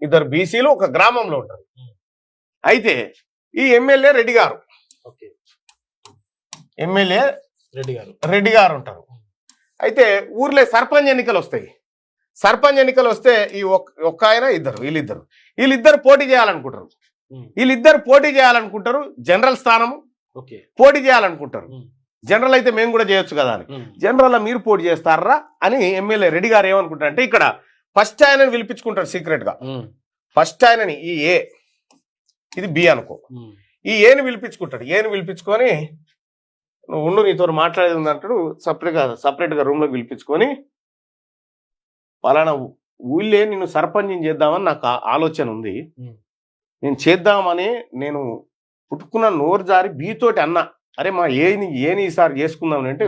ఇద్దరు బీసీలు ఒక గ్రామంలో ఉంటారు. అయితే ఈ ఎమ్మెల్యే రెడ్డి గారు రెడ్డి గారు ఉంటారు. అయితే ఊర్లో సర్పంచ్ ఎన్నికలు వస్తాయి. సర్పంచ్ ఎన్నికలు వస్తే ఈ ఒక్క ఆయన వీళ్ళిద్దరు పోటీ చేయాలనుకుంటారు. జనరల్ స్థానము పోటీ చేయాలనుకుంటారు. జనరల్ అయితే మేము కూడా చేయొచ్చు కదా అని. జనరల్ మీరు పోటీ చేస్తారా అని ఎమ్మెల్యే రెడ్డి గారు ఏమనుకుంటారు అంటే ఇక్కడ ఫస్ట్ ఆయనని పిలిపించుకుంటారు సీక్రెట్ గా. ఫస్ట్ ఆయనని ఈ ఏ ఇది బి అనుకో, ఈ ఏని పిలిపించుకుంటాడు. ఏని పిలిపించుకొని నువ్వు ఉండు నీతో మాట్లాడేది ఉంది అంటాడు. సపరేట్ గా రూమ్ లో పిలిపించుకొని పలానా ఊళ్ళే నిన్ను సర్పంచ్ చేద్దామని నాకు ఆలోచన ఉంది, నేను చేద్దామని నేను పుట్టుకున్న నోరు జారి బీతోటి అన్నా, అరే మా ఏని ఈసారి చేసుకుందామని అంటే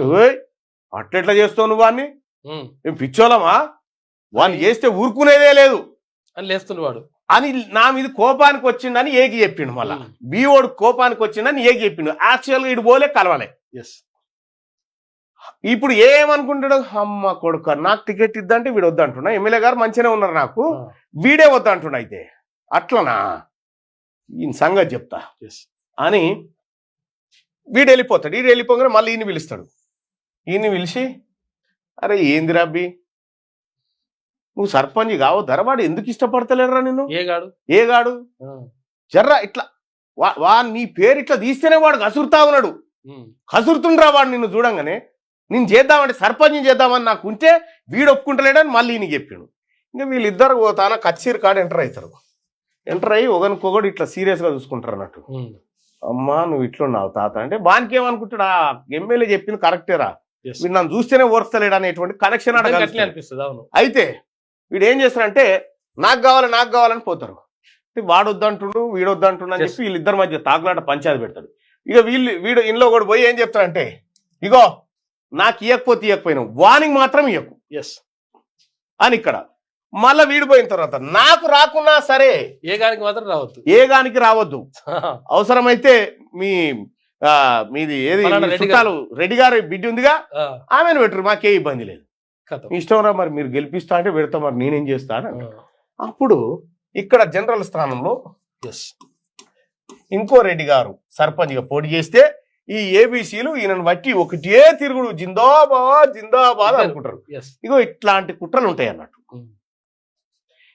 అట్లెట్లా చేస్తావు నువ్వు వాడిని, మేము పిచ్చోళమా, వాడిని చేస్తే ఊరుకునేదే లేదు అని లేస్తున్నాడు అని నా మీద కోపానికి వచ్చిండని ఏకి చెప్పిండు. మళ్ళా బీఓడు కోపానికి వచ్చిండని ఏకి చెప్పిండు. యాక్చువల్గా ఇటు పోలే కలవాలే. ఇప్పుడు ఏమనుకుంటాడు, అమ్మ కొడుకు నాకు టికెట్ ఇద్దంటే వీడు వద్దంటున్నా, ఎమ్మెల్యే గారు మంచిగానే ఉన్నారు నాకు, వీడే వద్దంటున్నా. అయితే అట్లనా ఈయన సంగతి చెప్తా అని వీడు వెళ్ళిపోతాడు. వీడు వెళ్ళిపోగానే మళ్ళీ ఈయన పిలుస్తాడు. ఈయన్ని పిలిచి అరే ఏంది రబ్బి నువ్వు సర్పంచ్ కావద్దారా, వాడు ఎందుకు ఇష్టపడతలేరా నిన్ను, ఏగాడు జర్రా ఇట్లా నీ పేరు ఇట్లా తీస్తేనే వాడు కసురుతా ఉన్నాడు, కసురుతుండ్రా వాడు నిన్ను చూడంగానే, నేను చేద్దామంటే సర్పంచ్ చేద్దామని నాకు ఉంటే వీడు ఒప్పుకుంటలేడని మళ్ళీ ఈయన చెప్పిండు. ఇంకా వీళ్ళిద్దరు పోతాన కచ్చీరు కాడ ఎంటర్ అవుతారు. ఎంటర్ అయ్యి ఒకరికొకడు ఇట్లా సీరియస్గా చూసుకుంటారు అన్నట్టు. అమ్మా నువ్వు ఇట్లున్నావు తాత అంటే బానికి ఏమనుకుంటాడు, ఆ ఎమ్మెల్యే చెప్పింది కరెక్టేరా, వీడు నన్ను చూస్తేనే ఓర్స్తలేడు అనేటువంటి కనెక్షన్ అనిపిస్తుంది. అయితే వీడు ఏం చేస్తారంటే నాకు కావాలని పోతారు. వాడు వద్దంటుండు వీడు వద్దంటుండు అని చెప్పి వీళ్ళిద్దరి మధ్య తాకులాట పంచాయతీ పెడతాడు. ఇక వీడు ఇంట్లో కూడా పోయి ఏం చెప్తారంటే, ఇగో నాకు ఇవ్వకపోయినావు, వానికి మాత్రం ఇవ్వకు అని. ఇక్కడ మళ్ళా వీడిపోయిన తర్వాత నాకు రాకున్నా సరే ఏగానికి రావద్దు, అవసరమైతే మీది ఏది చుట్టాలు రెడ్డి గారి బిడ్డ ఉందిగా ఆమెను పెట్టరు, మాకే ఇబ్బంది లేదు, ఇష్టం రా, మరి మీరు గెలిపిస్తా అంటే పెడతా, మరి నేనేం చేస్తాను. అప్పుడు ఇక్కడ జనరల్ స్థానంలో ఇంకో రెడ్డి గారు సర్పంచ్గా పోటీ చేస్తే ఈ ఏబీసీలు ఈయనను బట్టి ఒకటే తిరుగుడు జిందాబాద్ అనుకుంటారు. ఇగో ఇట్లాంటి కుట్రలు ఉంటాయి అన్నట్టు.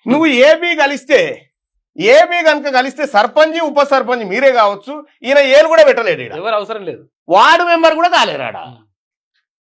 నువ్వు ఏబీ కనుక కలిస్తే సర్పంచ్ ఉప సర్పంచ్ మీరే కావచ్చు, ఈయన ఏలు కూడా పెట్టలేడు, ఎవరు అవసరం లేదు, వార్డు మెంబర్ కూడా కాలేరాడా.